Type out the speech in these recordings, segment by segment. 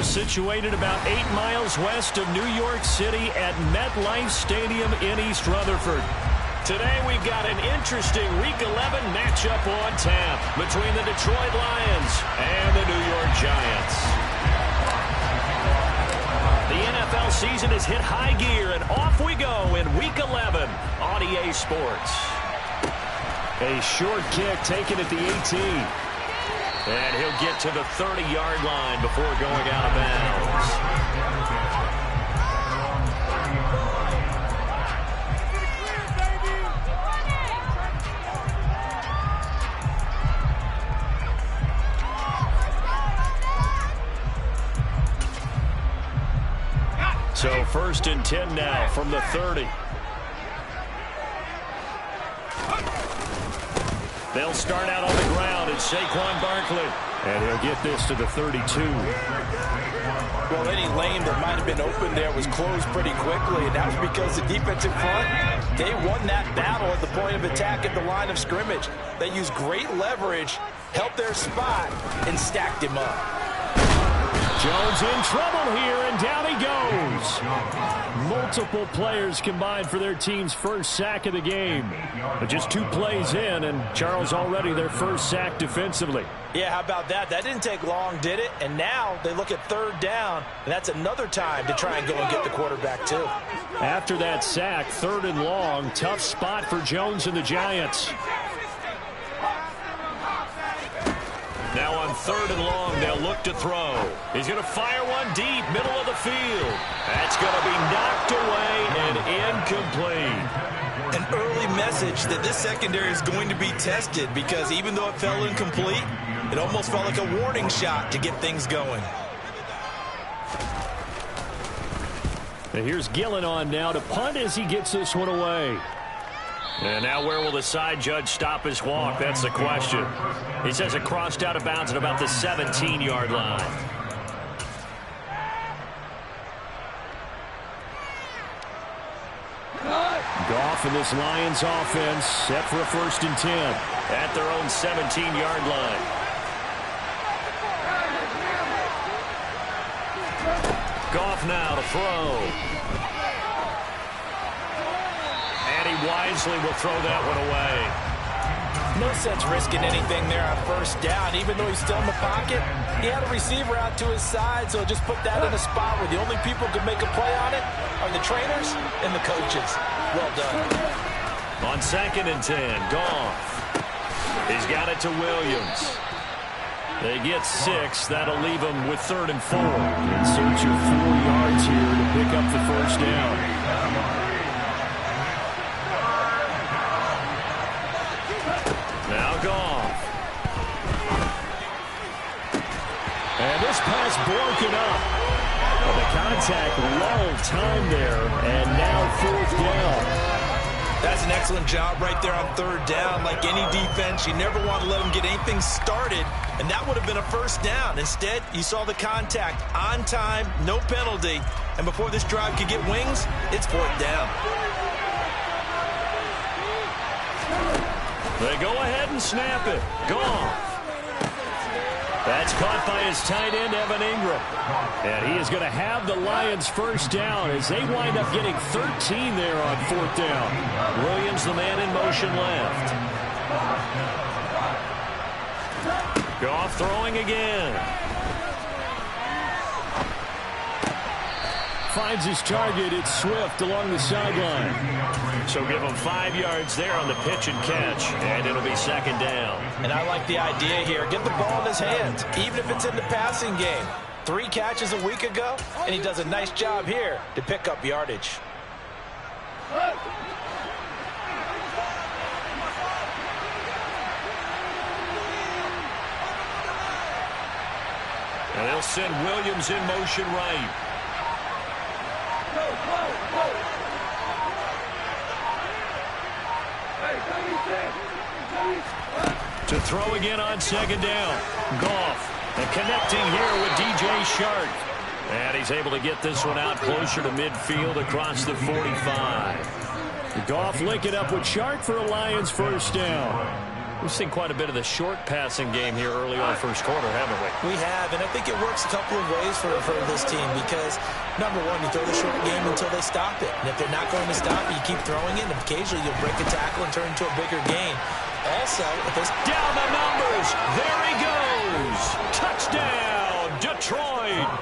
situated about 8 miles west of New York City at MetLife Stadium in East Rutherford. Today we've got an interesting Week 11 matchup on tap between the Detroit Lions and the New York Giants. The NFL season has hit high gear, and off we go in Week 11 on EA Sports. A short kick taken at the 18. And he'll get to the 30-yard line before going out of bounds. So 1st and 10 now from the 30. They'll start out on the ground. It's Saquon Barkley. And he'll get this to the 32. Well, any lane that might have been open there was closed pretty quickly, and that was because the defensive front, they won that battle at the point of attack at the line of scrimmage. They used great leverage, held their spot, and stacked him up. Jones in trouble here, and down he goes. Multiple players combined for their team's first sack of the game. But just 2 plays in, and Charles already their first sack defensively. Yeah, how about that? That didn't take long, did it? And now they look at 3rd down, and that's another time to try and go and get the quarterback, too. After that sack, 3rd and long, tough spot for Jones and the Giants. Now on 3rd and long, they'll look to throw. He's going to fire one deep, middle of the field. That's going to be knocked away and incomplete. An early message that this secondary is going to be tested, because even though it fell incomplete, it almost felt like a warning shot to get things going. And here's Gillen on now to punt as he gets this one away. And now where will the side judge stop his walk? That's the question. He says it crossed out of bounds at about the 17-yard line. Goff and this Lions offense set for a 1st and 10 at their own 17-yard line. Goff now to throw. And he wisely will throw that one away. No sense risking anything there on 1st down. Even though he's still in the pocket, he had a receiver out to his side, so just put that in a spot where the only people who can make a play on it are the trainers and the coaches. Well done. On 2nd and 10, Goff. He's got it to Williams. They get 6. That'll leave them with 3rd and 4. In search of 4 yards here to pick up the 1st down. Now Goff. And this pass broken up. Well, the contact lulled time there, and now 4th down. That's an excellent job right there on 3rd down. Like any defense, you never want to let them get anything started, and that would have been a 1st down. Instead, you saw the contact on time, no penalty, and before this drive could get wings, it's 4th down. They go ahead and snap it. Goff. That's caught by his tight end, Evan Ingram. And he is going to have the Lions' 1st down as they wind up getting 13 there on 4th down. Williams, the man in motion left. Goff throwing again. Finds his target. It's Swift along the sideline. So give him 5 yards there on the pitch and catch, and it'll be 2nd down. And I like the idea here. Get the ball in his hands, even if it's in the passing game. 3 catches a week ago, and he does a nice job here to pick up yardage. And they'll send Williams in motion right. To throw again on 2nd down. Goff, and connecting here with DJ Shark. And he's able to get this one out closer to midfield across the 45. Goff linking up with Shark for a Lions 1st down. We've seen quite a bit of the short passing game here early on first quarter, haven't we? We have, and I think it works a couple of ways for this team because, number one, you throw the short game until they stop it. And if they're not going to stop it, you keep throwing it, and occasionally you'll break a tackle and turn into a bigger gain. Also, if it's down the numbers, there he goes. Touchdown, Detroit.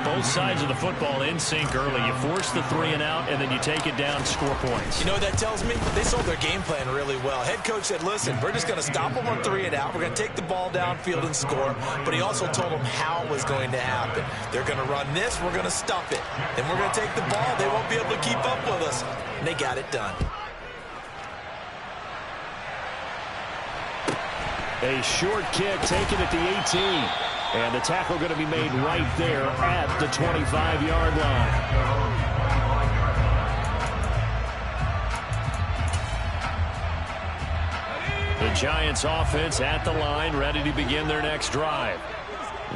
Both sides of the football in sync early. You force the 3 and out, and then you take it down, score points. You know what that tells me? They sold their game plan really well. Head coach said, listen, we're just going to stop them on 3 and out. We're going to take the ball downfield and score. But he also told them how it was going to happen. They're going to run this. We're going to stop it. Then we're going to take the ball. They won't be able to keep up with us. And they got it done. A short kick taken at the 18. And the tackle going to be made right there at the 25-yard line. The Giants offense at the line, ready to begin their next drive.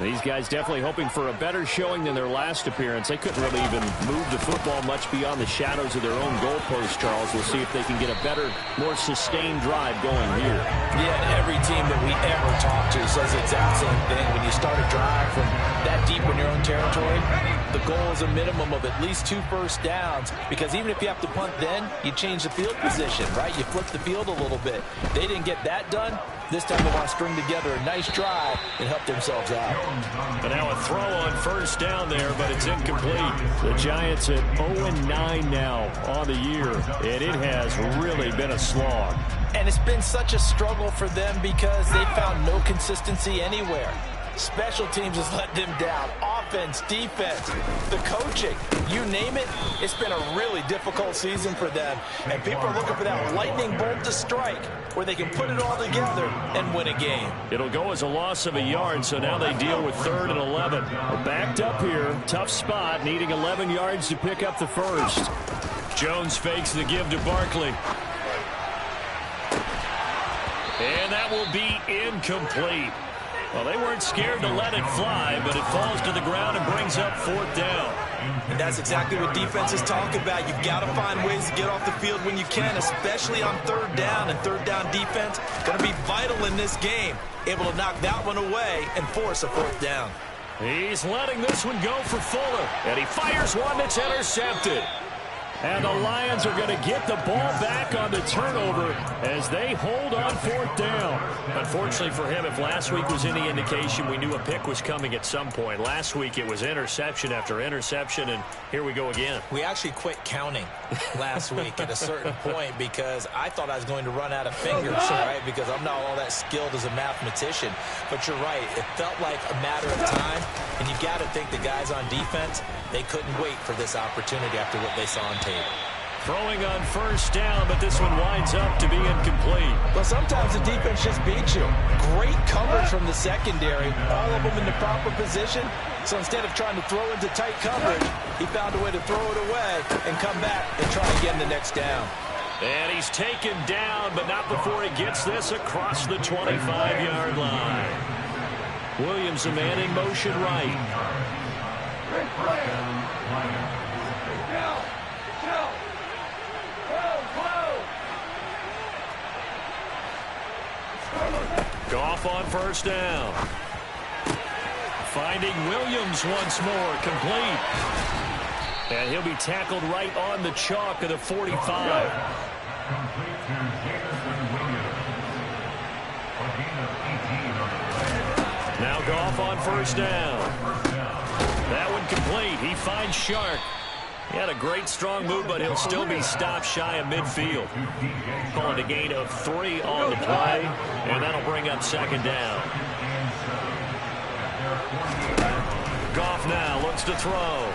These guys definitely hoping for a better showing than their last appearance. They couldn't really even move the football much beyond the shadows of their own goalpost, Charles. We'll see if they can get a better, more sustained drive going here. Yeah, and every team that we ever talk to says the exact same thing. When you start a drive from that deep in your own territory, the goal is a minimum of at least 2 first downs, because even if you have to punt then, you change the field position, right? You flip the field a little bit. They didn't get that done. This time they want to string together a nice drive and help themselves out. But now a throw on first down there, but it's incomplete. The Giants at 0-9 now on the year, and it has really been a slog. And it's been such a struggle for them because they found no consistency anywhere. Special teams has let them down. Offense, defense, the coaching, you name it. It's been a really difficult season for them. And people are looking for that lightning bolt to strike where they can put it all together and win a game. It'll go as a loss of a yard, so now they deal with 3rd and 11. We're backed up here. Tough spot, needing 11 yards to pick up the first. Jones fakes the give to Barkley. And that will be incomplete. Well, they weren't scared to let it fly, but it falls to the ground and brings up 4th down. And that's exactly what defenses talk about. You've got to find ways to get off the field when you can, especially on 3rd down. And 3rd down defense going to be vital in this game. Able to knock that one away and force a 4th down. He's letting this one go for Fuller. And he fires one that's intercepted. And the Lions are going to get the ball back on the turnover as they hold on 4th down. Unfortunately for him, if last week was any indication, we knew a pick was coming at some point. Last week it was interception after interception, and here we go again. We actually quit counting last week at a certain point because I thought I was going to run out of fingers, right? Because I'm not all that skilled as a mathematician. But you're right. It felt like a matter of time, and you've got to think the guys on defense, they couldn't wait for this opportunity after what they saw on tape. Throwing on first down, but this one winds up to be incomplete. Well, sometimes the defense just beats you. Great coverage from the secondary, all of them in the proper position. So instead of trying to throw into tight coverage, he found a way to throw it away and come back and try again the next down. And he's taken down, but not before he gets this across the 25-yard line. Williams, a man in motion right. Goff on first down. Finding Williams once more, complete. And he'll be tackled right on the chalk of the 45. Now Goff on first down. That one complete. He finds Shark. He had a great strong move, but he'll still be stopped shy of midfield. Calling a gain of 3 on the play, and that'll bring up 2nd down. Goff now looks to throw.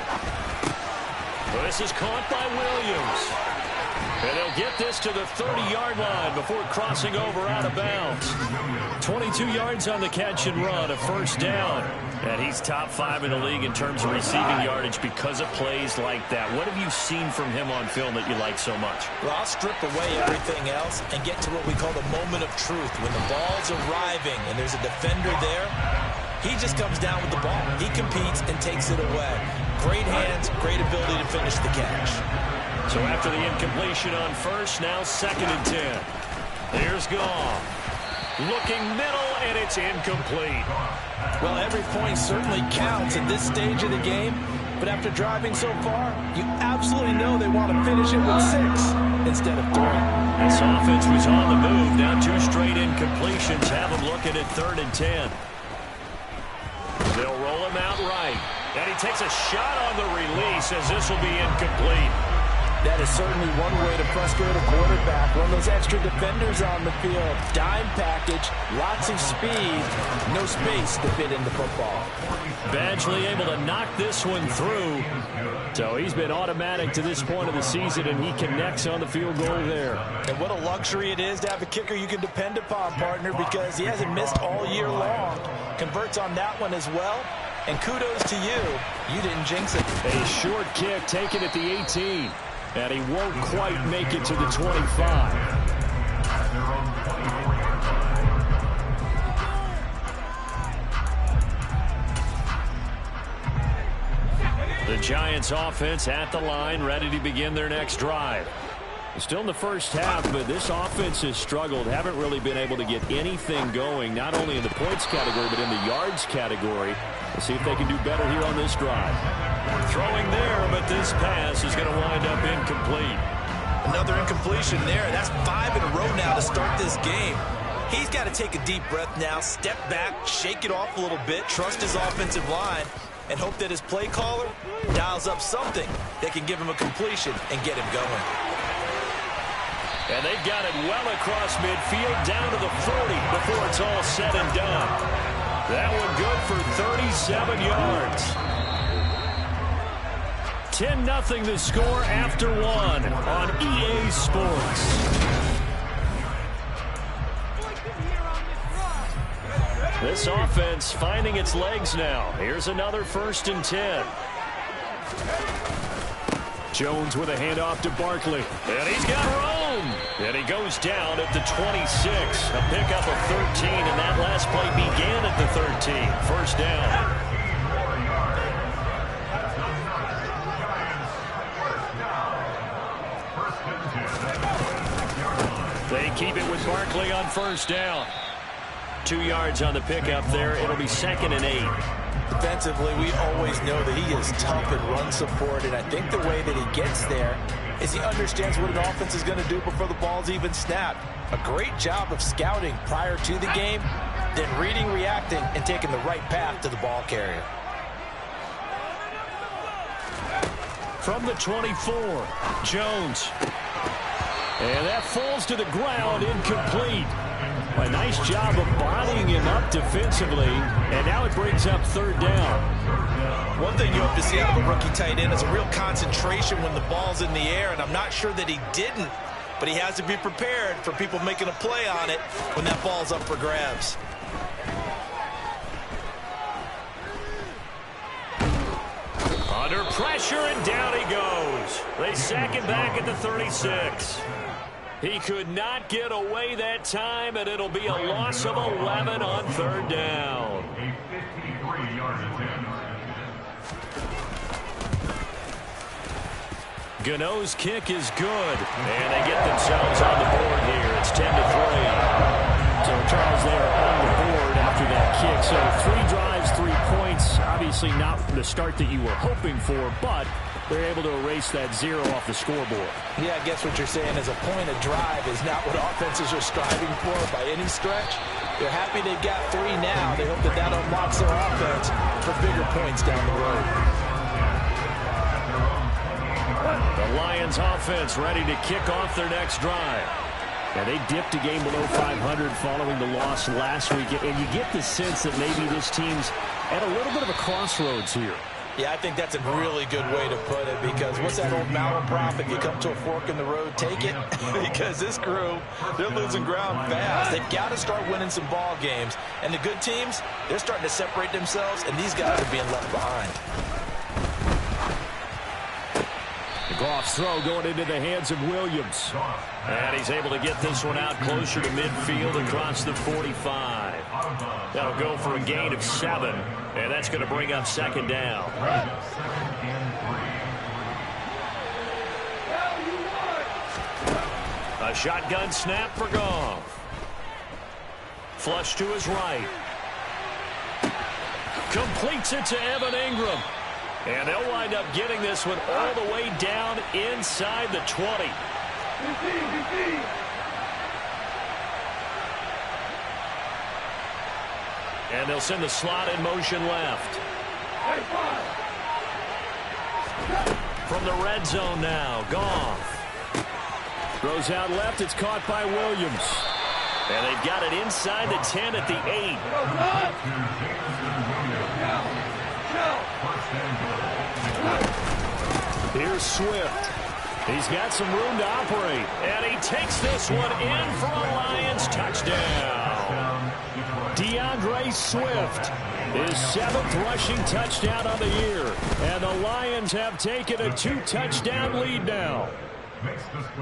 This is caught by Williams. And they'll get this to the 30-yard line before crossing over out of bounds. 22 yards on the catch and run, a first down. And he's top 5 in the league in terms of receiving yardage because of plays like that. What have you seen from him on film that you like so much? Well, I'll strip away everything else and get to what we call the moment of truth. When the ball's arriving and there's a defender there, he just comes down with the ball. He competes and takes it away. Great hands, great ability to finish the catch. So after the incompletion on first, now 2nd and 10. Here's Goff. Looking middle, and it's incomplete. Well, every point certainly counts at this stage of the game. But after driving so far, you absolutely know they want to finish it with 6 instead of 3. This offense was on the move. Now 2 straight incompletions have them looking at 3rd and 10. They'll roll him out right. And he takes a shot on the release as this will be incomplete. That is certainly one way to frustrate a quarterback. Run those extra defenders on the field. Dime package, lots of speed, no space to fit in the football. Badgley able to knock this one through. So he's been automatic to this point of the season, and he connects on the field goal there. And what a luxury it is to have a kicker you can depend upon, partner, because he hasn't missed all year long. Converts on that one as well. And kudos to you. You didn't jinx it. A short kick taken at the 18. And he won't quite make it to the 25. The Giants offense at the line, ready to begin their next drive. Still in the first half, but this offense has struggled. Haven't really been able to get anything going, not only in the points category, but in the yards category. We'll see if they can do better here on this drive. Throwing there, but this pass is going to wind up incomplete. Another incompletion there. That's 5 in a row now to start this game. He's got to take a deep breath now, step back, shake it off a little bit, trust his offensive line, and hope that his play caller dials up something that can give him a completion and get him going. And they've got it well across midfield, down to the 40 before it's all said and done. That one good for 37 yards. 10-0 the score after 1 on EA Sports. This offense finding its legs now. Here's another 1st and 10. Jones with a handoff to Barkley. And he's got room. And he goes down at the 26. A pickup of 13, and that last play began at the 13. 1st down. They keep it with Barkley on 1st down. 2 yards on the pickup there. It'll be 2nd and 8. Defensively, we always know that he is tough in run support, and I think the way that he gets there is he understands what an offense is going to do before the ball's even snapped. A great job of scouting prior to the game, then reading, reacting, and taking the right path to the ball carrier. From the 24, Jones. And that falls to the ground, incomplete. A nice job of bodying him up defensively, and now it brings up 3rd down. One thing you hope to see out of a rookie tight end is a real concentration when the ball's in the air, and I'm not sure that he didn't, but he has to be prepared for people making a play on it when that ball's up for grabs. Under pressure, and down he goes. They sack him back at the 36. He could not get away that time, and it'll be a loss of 11 on 3rd down. Gano's kick is good, and they get themselves on the board here. It's 10-3. So Charles there on the board after that kick. So 3 drives, 3 points. Obviously not the start that you were hoping for, but they're able to erase that 0 off the scoreboard. Yeah, I guess what you're saying is a point of drive is not what offenses are striving for by any stretch. They're happy they got 3 now. They hope that that unlocks their offense for bigger points down the road. The Lions offense ready to kick off their next drive. And they dipped a game below 500 following the loss last week. And you get the sense that maybe this team's at a little bit of a crossroads here. Yeah, I think that's a really good way to put it, because what's that old malaprop? If you come to a fork in the road, take it. Because this crew, they're losing ground fast. They've got to start winning some ball games. And the good teams, they're starting to separate themselves, and these guys are being left behind. Goff's throw going into the hands of Williams. And he's able to get this one out closer to midfield across the 45. That'll go for a gain of 7. And that's going to bring up 2nd down. A shotgun snap for Goff. Flush to his right. Completes it to Evan Ingram. And they'll wind up getting this one all the way down inside the 20. And they'll send the slot in motion left. From the red zone now, Goff. Throws out left, it's caught by Williams. And they've got it inside the 10 at the 8. Here's Swift. He's got some room to operate. And he takes this one in for a Lions touchdown. DeAndre Swift, his 7th rushing touchdown on the year. And the Lions have taken a 2-touchdown lead now.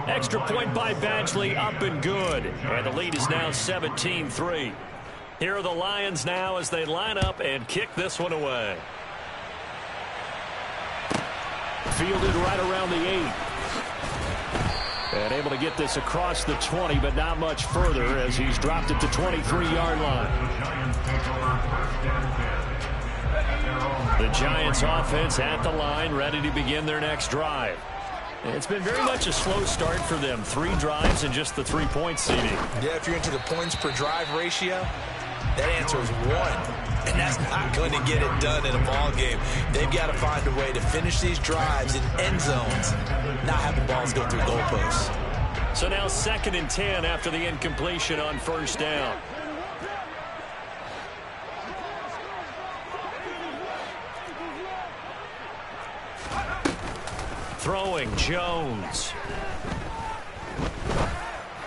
Extra point by Badgley, up and good. And the lead is now 17-3. Here are the Lions now as they line up and kick this one away. Fielded right around the 8. And able to get this across the 20, but not much further as he's dropped at the 23-yard line. The Giants offense at the line, ready to begin their next drive. It's been very much a slow start for them. 3 drives and just the 3-point seeding. Yeah, if you're into the points per drive ratio, that answer is 1. And that's not going to get it done in a ball game. They've got to find a way to finish these drives in end zones, not having balls go through goalposts. So now 2nd and 10 after the incompletion on 1st down. Throwing, Jones.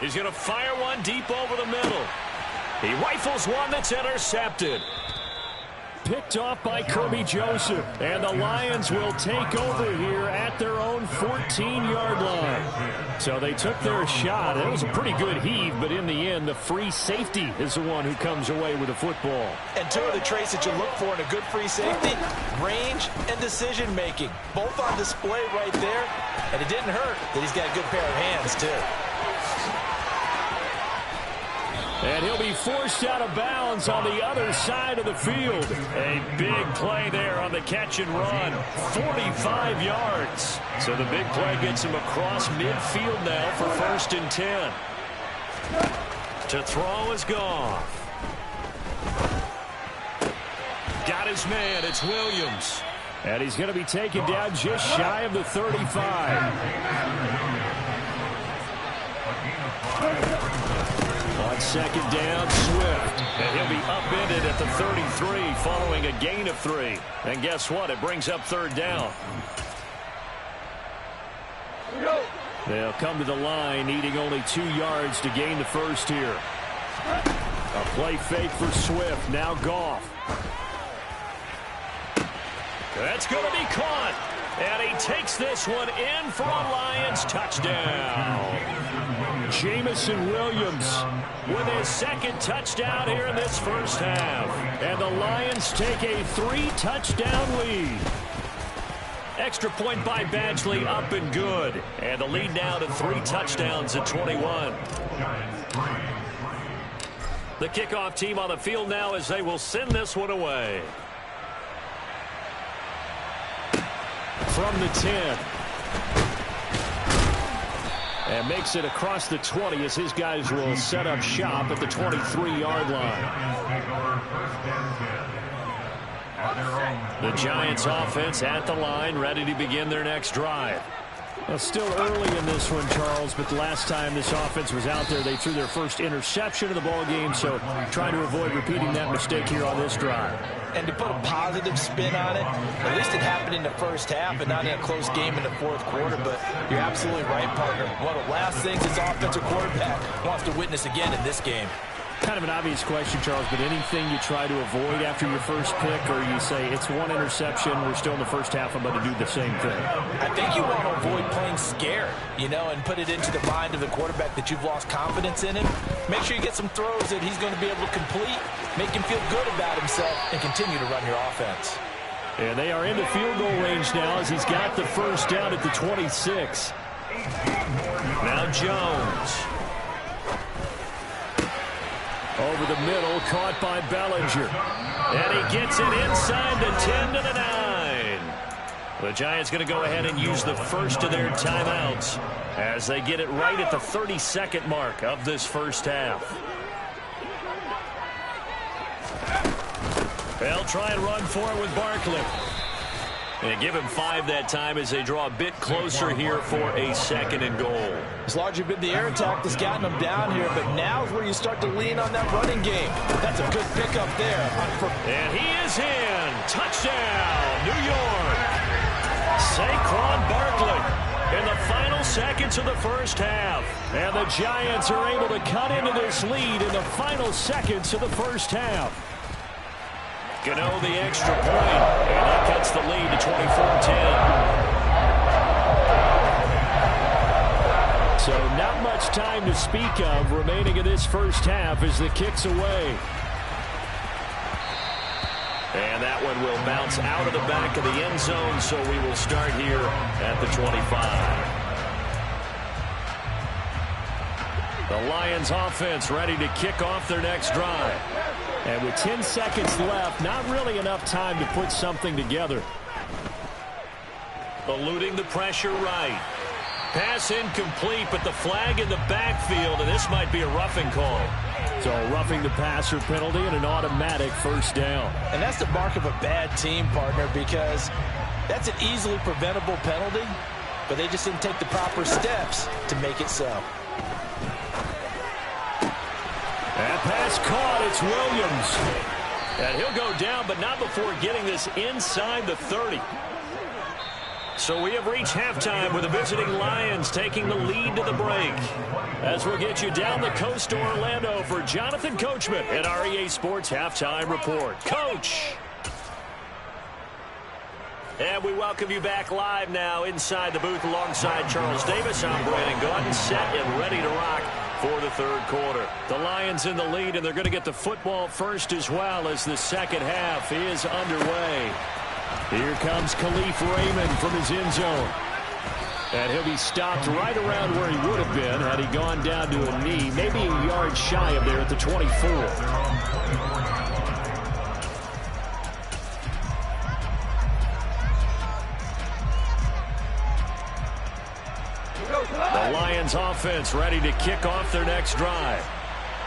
He's going to fire one deep over the middle. He rifles one that's intercepted. Picked off by Kirby Joseph. And the Lions will take over here at their own 14-yard line. So they took their shot. It was a pretty good heave, but in the end, the free safety is the one who comes away with the football. And 2 of the traits that you look for in a good free safety, range and decision-making. Both on display right there. And it didn't hurt that he's got a good pair of hands, too. And he'll be forced out of bounds on the other side of the field. A big play there on the catch and run. 45 yards. So the big play gets him across midfield now for 1st and 10. To throw is Goff. Got his man. It's Williams. And he's going to be taken down just shy of the 35. On 2nd down, Swift. And he'll be upended at the 33 following a gain of 3. And guess what? It brings up 3rd down. They'll come to the line needing only 2 yards to gain the first here. A play fake for Swift. Now Goff. That's going to be caught. And he takes this one in for a Lions touchdown. Jamison Williams with his 2nd touchdown here in this first half. And the Lions take a 3-touchdown lead. Extra point by Badgley, up and good. And the lead now to 3 touchdowns at 21. The kickoff team on the field now as they will send this one away. From the 10. And makes it across the 20 as his guys will set up shop at the 23-yard line. The Giants offense at the line, ready to begin their next drive. Well, still early in this one, Charles, but the last time this offense was out there, they threw their first interception of the ball game, so trying to avoid repeating that mistake here on this drive. And to put a positive spin on it, at least it happened in the first half and not in a close game in the 4th quarter, but you're absolutely right, partner. One of the last things this offensive quarterback wants to witness again in this game. Kind of an obvious question, Charles, but anything you try to avoid after your first pick, or you say it's 1 interception, we're still in the first half, I'm going to do the same thing? I think you want to avoid playing scared, and put it into the mind of the quarterback that you've lost confidence in him. Make sure you get some throws that he's going to be able to complete, make him feel good about himself, and continue to run your offense. And they are into field goal range now as he's got the first down at the 26. Now Jones. Over the middle, caught by Bellinger. And he gets it inside the 10 to the 9. The Giants going to go ahead and use the first of their timeouts as they get it right at the 32nd mark of this first half. They'll try and run for it with Barkley. And give him 5 that time as they draw a bit closer here for a 2nd and goal. It's largely been the air attack that's gotten them down here, but now is where you start to lean on that running game. That's a good pickup there. And he is in. Touchdown, New York. Saquon Barkley in the final seconds of the first half. And the Giants are able to cut into this lead in the final seconds of the first half. Gano the extra point, and that cuts the lead to 24-10. So not much time to speak of remaining in this first half as the kick's away. And that one will bounce out of the back of the end zone, so we will start here at the 25. The Lions offense ready to kick off their next drive. And with 10 seconds left, not really enough time to put something together. Eluding the pressure right. Pass incomplete, but the flag in the backfield, and this might be a roughing call. So a roughing the passer penalty and an automatic first down. And that's the mark of a bad team, partner, because that's an easily preventable penalty, but they just didn't take the proper steps to make it so. That pass caught. It's Williams. And he'll go down, but not before getting this inside the 30. So we have reached halftime with the visiting Lions taking the lead to the break. As we'll get you down the coast to Orlando for Jonathan Coachman at our EA Sports Halftime Report. Coach! And we welcome you back live now inside the booth alongside Charles Davis. I'm Brandon Gaudin, set and ready to rock for the third quarter. The Lions in the lead, and they're going to get the football first as well as the second half is underway. Here comes Khalif Raymond from his end zone. And he'll be stopped right around where he would have been had he gone down to a knee, maybe a yard shy of there at the 24. The Lions offense ready to kick off their next drive.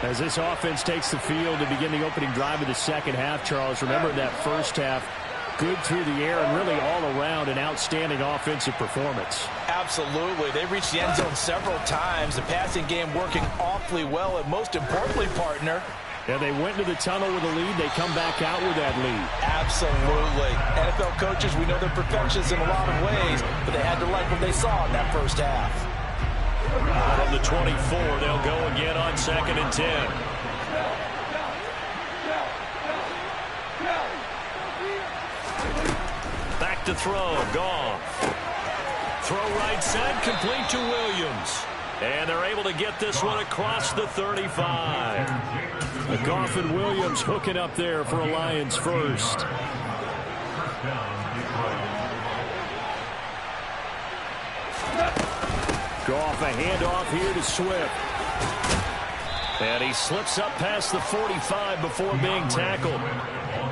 As this offense takes the field to begin the opening drive of the second half, Charles, remember that first half, good through the air and really all around an outstanding offensive performance. Absolutely. They reached the end zone several times. The passing game working awfully well, and most importantly, partner, yeah, they went to the tunnel with a lead. They come back out with that lead. Absolutely. NFL coaches, we know they're perfectionists in a lot of ways, but they had to like what they saw in that first half. From the 24, they'll go again on 2nd and 10. Back to throw. Goff. Throw right side, complete to Williams. And they're able to get this one across the 35. Goff and Williams hooking up there for a Lions first. Goff, a handoff here to Swift. And he slips up past the 45 before being tackled.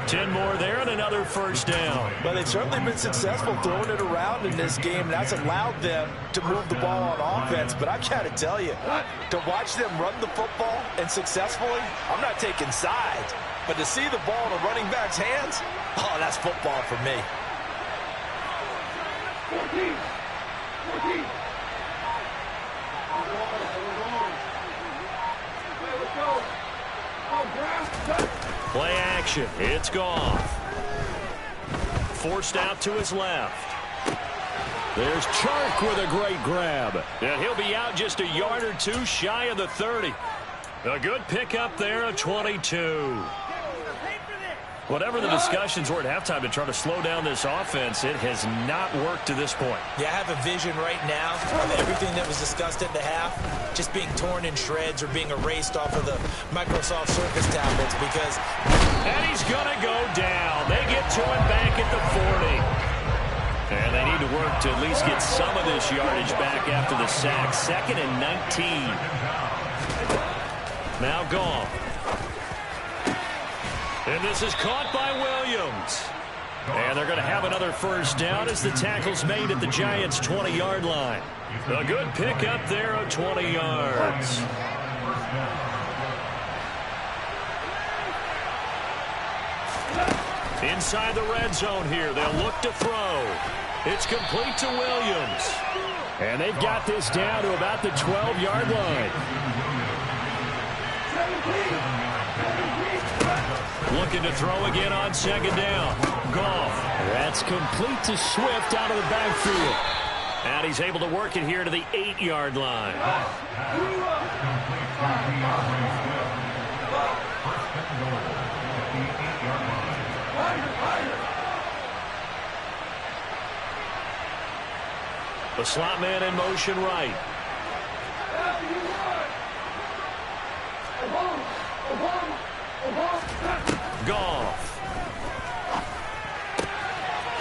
10 more there and another first down. But they've certainly been successful throwing it around in this game. That's allowed them to move the ball on offense. But I've got to tell you, to watch them run the football and successfully, I'm not taking sides. But to see the ball in a running back's hands, oh, that's football for me. 14. Play action. It's Goff. Forced out to his left. There's Chark with a great grab. And he'll be out just a yard or two shy of the 30. A good pickup there, a 22. Whatever the discussions were at halftime to try to slow down this offense, it has not worked to this point. Yeah, I have a vision right now of everything that was discussed at the half just being torn in shreds or being erased off of the Microsoft Surface tablets because... And he's going to go down. They get to him back at the 40. And they need to work to at least get some of this yardage back after the sack. 2nd and 19. Now Goff. And this is caught by Williams. And they're going to have another first down as the tackle's made at the Giants' 20-yard line. A good pickup there of 20 yards. Inside the red zone here, they'll look to throw. It's complete to Williams. And they've got this down to about the 12-yard line. Looking to throw again on 2nd down. Goff. That's complete to Swift out of the backfield. And he's able to work it here to the 8-yard line. The slot man in motion right. Goff.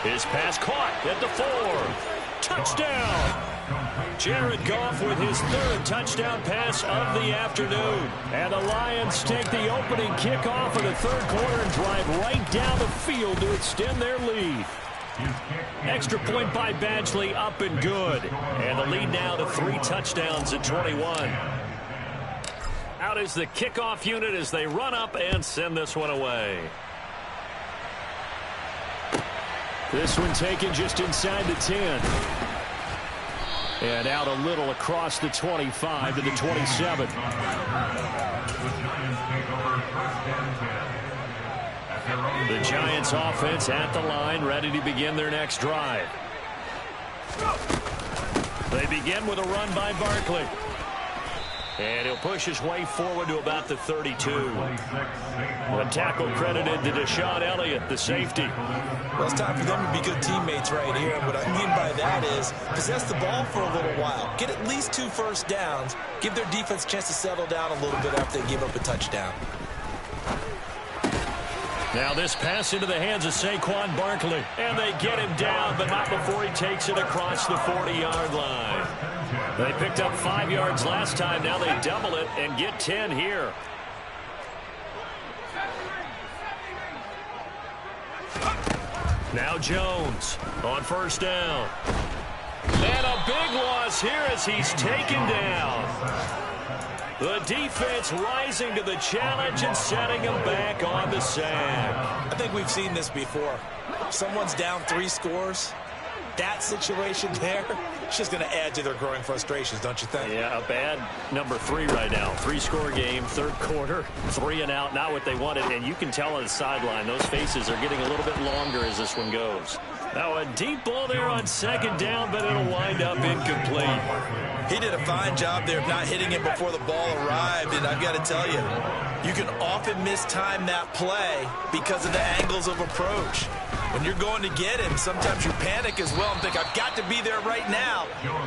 His pass caught at the 4. Touchdown. Jared Goff with his 3rd touchdown pass of the afternoon. And the Lions take the opening kickoff of the 3rd quarter and drive right down the field to extend their lead. Extra point by Badgley, up and good. And the lead now to 3 touchdowns at 21. Out is the kickoff unit as they run up and send this one away. This one taken just inside the 10. And out a little across the 25 to the 27. The Giants offense at the line, ready to begin their next drive. They begin with a run by Barkley. And he'll push his way forward to about the 32. The tackle credited to Deshaun Elliott, the safety. Well, it's time for them to be good teammates right here. And what I mean by that is possess the ball for a little while. Get at least 2 first downs. Give their defense a chance to settle down a little bit after they give up a touchdown. Now this pass into the hands of Saquon Barkley. And they get him down, but not before he takes it across the 40-yard line. They picked up 5 yards last time. Now they double it and get 10 here. Now Jones on first down. And a big loss here as he's taken down. The defense rising to the challenge and setting him back on the sack. I think we've seen this before. Someone's down 3 scores. That situation there, it's just going to add to their growing frustrations, don't you think? Yeah, a bad number 3 right now. 3-score game, 3rd quarter, 3 and out, not what they wanted. And you can tell on the sideline, those faces are getting a little bit longer as this one goes. Now a deep ball there on 2nd down, but it'll wind up incomplete. He did a fine job there of not hitting it before the ball arrived, and I've got to tell you, you can often mistime that play because of the angles of approach. When you're going to get him, sometimes you panic as well and think, I've got to be there right now.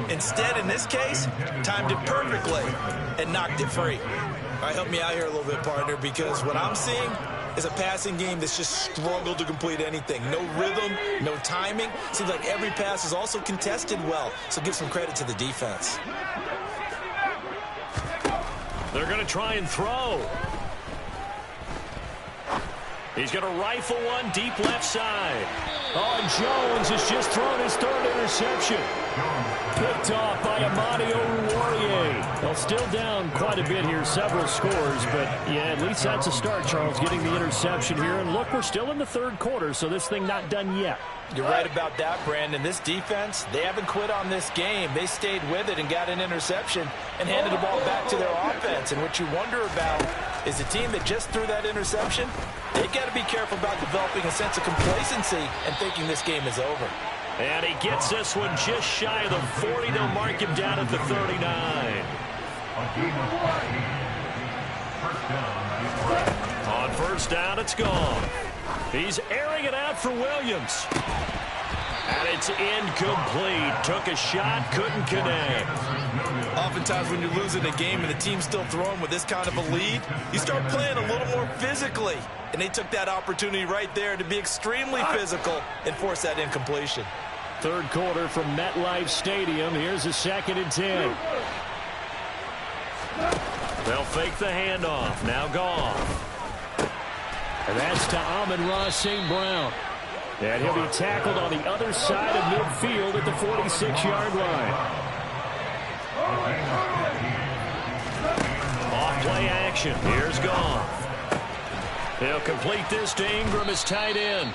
Instead, in this case, timed it perfectly and knocked it free. All right, help me out here a little bit, partner, because what I'm seeing is a passing game that's just struggled to complete anything. No rhythm, no timing. Seems like every pass is also contested well, so give some credit to the defense. They're going to try and throw. He's going to rifle one deep left side. Oh, and Jones has just thrown his 3rd interception. Picked off by Amadi Oruwariye. Well, still down quite a bit here, several scores, but yeah, at least that's a start, Charles, getting the interception here. And look, we're still in the 3rd quarter, so this thing not done yet. You're right about that, Brandon. This defense, they haven't quit on this game. They stayed with it and got an interception and handed the ball back to their offense. And what you wonder about is the team that just threw that interception, they've got to be careful about developing a sense of complacency and thinking this game is over. And he gets this one just shy of the 40. They'll mark him down at the 39. On first down, it's gone. He's airing it out for Williams. And it's incomplete. Took a shot, couldn't connect. Oftentimes when you're losing a game and the team's still throwing with this kind of a lead, you start playing a little more physically. And they took that opportunity right there to be extremely physical and force that incompletion. Third quarter from MetLife Stadium. Here's a 2nd and 10. They'll fake the handoff. Now Goff. And that's to Amon-Ra St. Brown. And he'll be tackled on the other side of midfield at the 46-yard line. Off-play action. Here's Goff. He'll complete this to Ingram as tight end.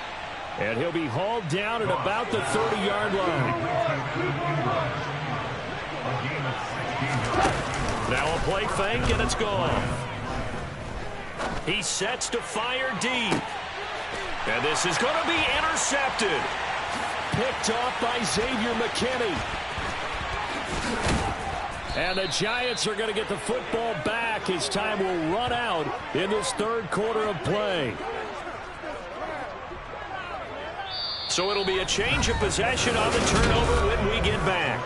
And he'll be hauled down at about the 30-yard line. Now a play fake, and it's gone. He sets to fire deep. And this is going to be intercepted. Picked off by Xavier McKinney. And the Giants are going to get the football back. His time will run out in this third quarter of play. So it'll be a change of possession on the turnover when we get back.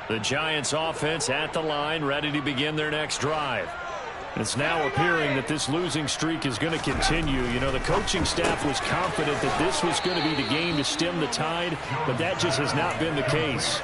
The Giants offense at the line, ready to begin their next drive. It's now appearing that this losing streak is going to continue. You know, the coaching staff was confident that this was going to be the game to stem the tide, but that just has not been the case.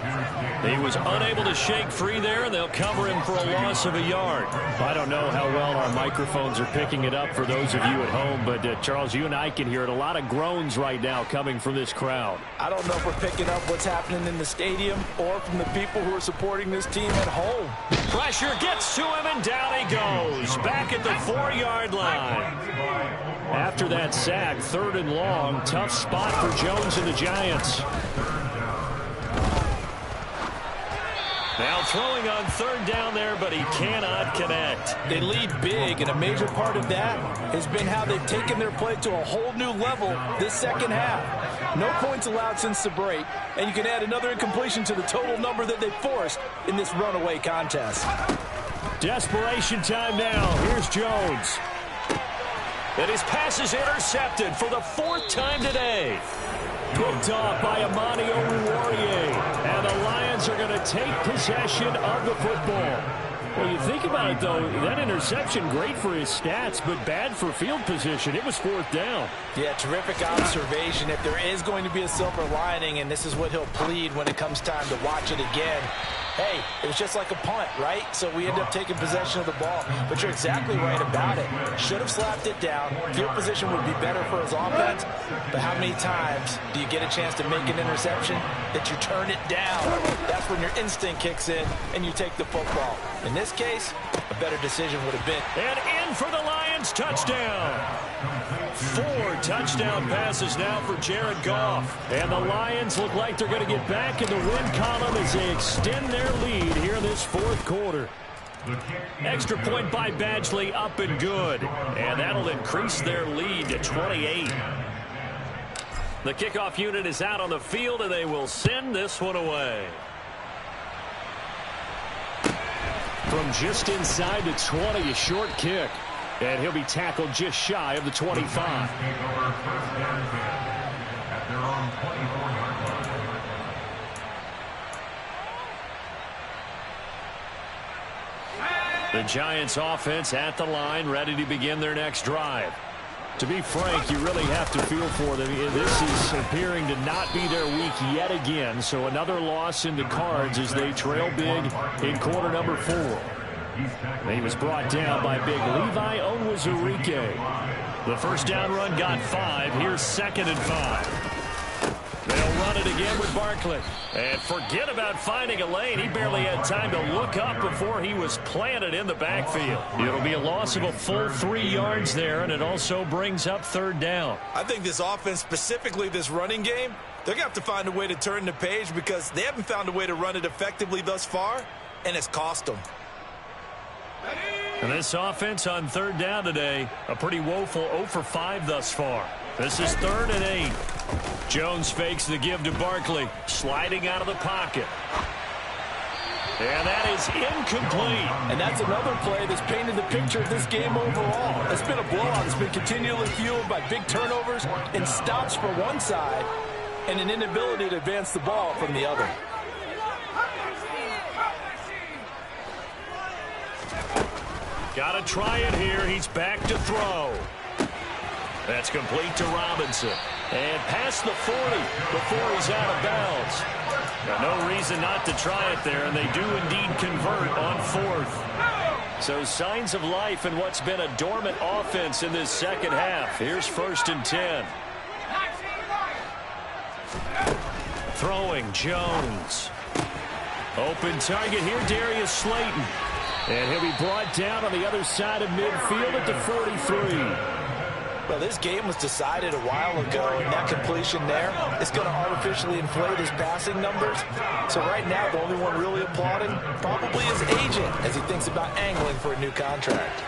He was unable to shake free there, and they'll cover him for a loss of a yard. I don't know how well our microphones are picking it up for those of you at home, but Charles, you and I can hear it. A lot of groans right now coming from this crowd. I don't know if we're picking up what's happening in the stadium or from the people who are supporting this team at home. Pressure gets to him, and down he goes. Back at the 4-yard line. After that sack, 3rd and long, tough spot for Jones and the Giants. Now throwing on 3rd down there, but he cannot connect. They lead big, and a major part of that has been how they've taken their play to a whole new level this second half. No points allowed since the break, and you can add another incompletion to the total number that they forced in this runaway contest. Desperation time now. Here's Jones. And his pass is intercepted for the 4th time today. Picked off by Amani Oruwariye. And the Lions are going to take possession of the football. Well, you think about it, though, that interception, great for his stats, but bad for field position. It was 4th down. Yeah, terrific observation. If there is going to be a silver lining, and this is what he'll plead when it comes time to watch it again, hey, it was just like a punt, right? So we end up taking possession of the ball. But you're exactly right about it. Should have slapped it down. Field position would be better for his offense. But how many times do you get a chance to make an interception that you turn it down? That's when your instinct kicks in and you take the football. In this case, a better decision would have been. And in for the Lions, touchdown. 4 touchdown passes now for Jared Goff. And the Lions look like they're going to get back in the win column as they extend their lead here in this 4th quarter. Extra point by Badgley, up and good. And that'll increase their lead to 28. The kickoff unit is out on the field, and they will send this one away. From just inside the 20, a short kick. And he'll be tackled just shy of the 25. The Giants offense at the line, ready to begin their next drive. To be frank, you really have to feel for them. This is appearing to not be their week yet again. So another loss in the cards as they trail big in quarter number 4. And he was brought down by big Levi Onwuzurike. The first down run got 5. Here's 2nd and 5. They'll run it again with Barkley. And forget about finding a lane. He barely had time to look up before he was planted in the backfield. It'll be a loss of a full 3 yards there, and it also brings up 3rd down. I think this offense, specifically this running game, they're going to have to find a way to turn the page because they haven't found a way to run it effectively thus far, and it's cost them. And this offense on 3rd down today, a pretty woeful 0 for 5 thus far. This is 3rd and 8. Jones fakes the give to Barkley, sliding out of the pocket. And that is incomplete. And that's another play that's painted the picture of this game overall. It's been a blowout. It's been continually fueled by big turnovers and stops for one side and an inability to advance the ball from the other. Got to try it here. He's back to throw. That's complete to Robinson. And past the 40 before he's out of bounds. Now, no reason not to try it there, and they do indeed convert on 4th. So signs of life in what's been a dormant offense in this second half. Here's 1st and 10. Throwing Jones. Open target here, Darius Slayton. And he'll be brought down on the other side of midfield at the 43. Well, this game was decided a while ago, and that completion there is going to artificially inflate his passing numbers. So right now, the only one really applauding probably his agent as he thinks about angling for a new contract.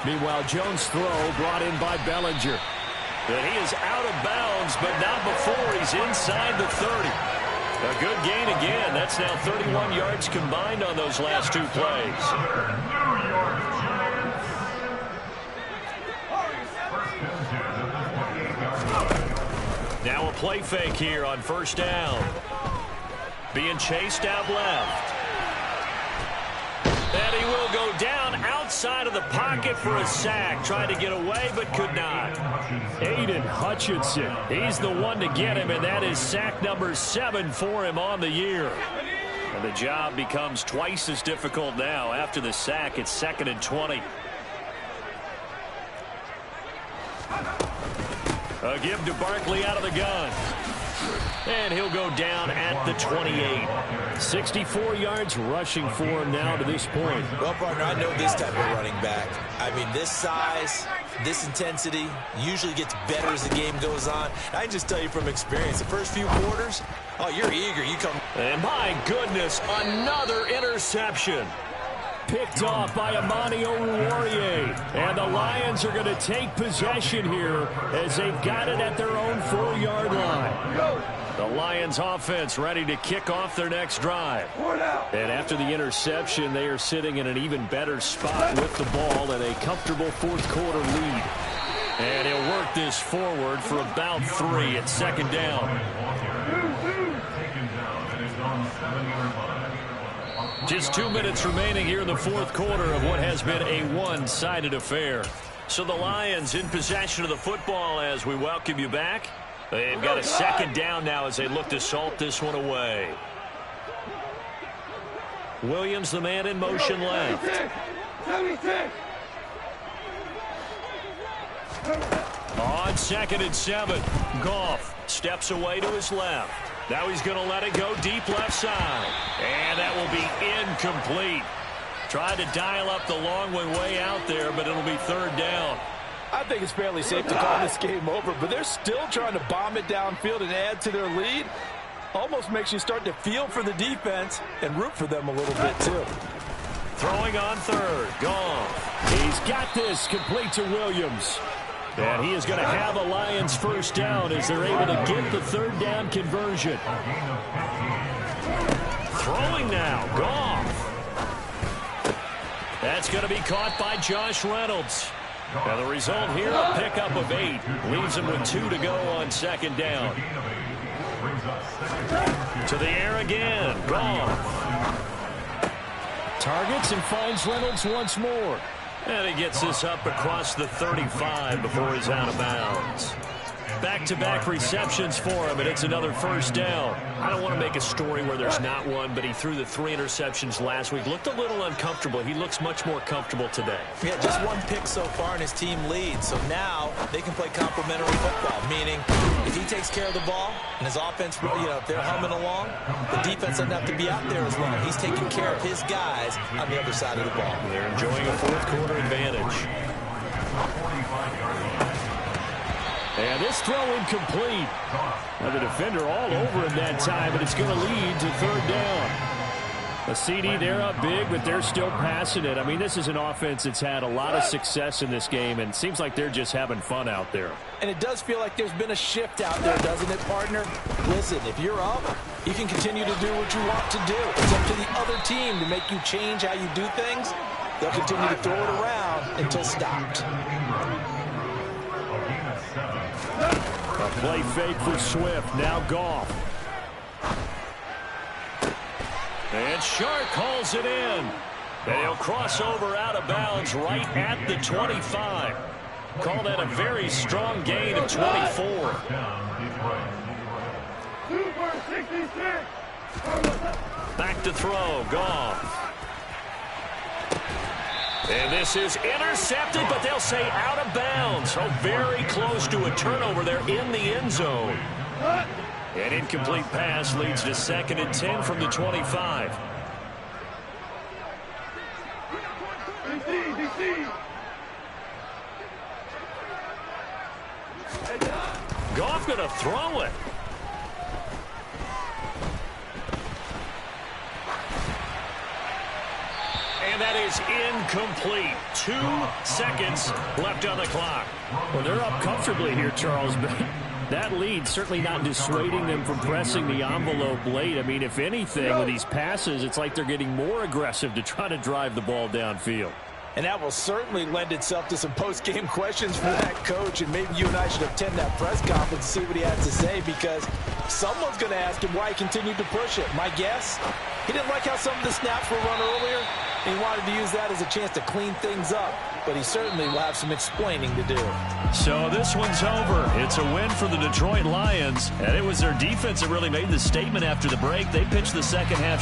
Meanwhile, Jones' throw brought in by Bellinger. And he is out of bounds, but not before he's inside the 30. A good gain again. That's now 31 yards combined on those last 2 plays. Now a play fake here on 1st down. Being chased out left. And he will go down outside of the pocket for a sack. Tried to get away, but could not. Aiden Hutchinson. He's the one to get him, and that is sack number 7 for him on the year. And the job becomes twice as difficult now. After the sack, it's 2nd and 20. A give to Barkley out of the gun. And he'll go down at the 28. 64 yards rushing for him now to this point. Well, partner, I know this type of running back. I mean, this size, this intensity usually gets better as the game goes on. I can just tell you from experience, the first few quarters, oh, you're eager. You come. And my goodness, another interception. Picked off by Amani Oruwariye. And the Lions are going to take possession here as they've got it at their own 4-yard line. The Lions offense ready to kick off their next drive. And after the interception, they are sitting in an even better spot with the ball and a comfortable 4th quarter lead. And he'll work this forward for about 3 at 2nd down. Just 2 minutes remaining here in the 4th quarter of what has been a one-sided affair. So the Lions in possession of the football as we welcome you back. They've got a 2nd down now as they look to salt this one away. Williams, the man in motion left. On 2nd and 7, Goff steps away to his left. Now he's going to let it go deep left side. And that will be incomplete. Tried to dial up the long one way out there, but it'll be 3rd down. I think it's fairly safe to call this game over, but they're still trying to bomb it downfield and add to their lead. Almost makes you start to feel for the defense and root for them a little bit, too. Throwing on 3rd. Goff. He's got this complete to Williams. And he is going to have a Lions 1st down as they're able to get the 3rd down conversion. Throwing now. Goff. That's going to be caught by Josh Reynolds. Now the result here, a pickup of 8. Leaves him with 2 to go on 2nd down. To the air again. Goff. Targets and finds Reynolds once more. And he gets this up across the 35 before he's out of bounds. Back-to-back receptions for him, and it's another 1st down. I don't want to make a story where there's not one, but he threw the 3 interceptions last week. Looked a little uncomfortable. He looks much more comfortable today. Yeah, just 1 pick so far, and his team leads. So now they can play complementary football, meaning if he takes care of the ball and his offense, if they're humming along, the defense doesn't have to be out there as long. He's taking care of his guys on the other side of the ball. They're enjoying a 4th quarter advantage. And this throw incomplete. Now the defender all over him that time, but it's going to lead to 3rd down. A CD, they're up big, but they're still passing it. I mean, this is an offense that's had a lot of success in this game, and it seems like they're just having fun out there. And it does feel like there's been a shift out there, doesn't it, partner? Listen, if you're up, you can continue to do what you want to do. It's up to the other team to make you change how you do things. They'll continue to throw it around until stopped. A play fake for Swift. Now Goff. And Shark hauls it in. And he'll cross over out of bounds right at the 25. Call that a very strong gain of 24. Back to throw, Goff. And this is intercepted, but they'll say out of bounds. So very close to a turnover there in the end zone. An incomplete pass leads to 2nd and 10 from the 25. Goff going to throw it. And that is incomplete. 2 seconds left on the clock. Well, they're up comfortably here, Charles, but that lead certainly not dissuading them from pressing the envelope late. I mean, if anything, with these passes, it's like they're getting more aggressive to try to drive the ball downfield. And that will certainly lend itself to some post-game questions for that coach. And maybe you and I should attend that press conference and see what he has to say, because someone's going to ask him why he continued to push it. My guess, he didn't like how some of the snaps were run earlier. He wanted to use that as a chance to clean things up. But he certainly will have some explaining to do. So this one's over. It's a win for the Detroit Lions. And it was their defense that really made the statement after the break. They pitched the second half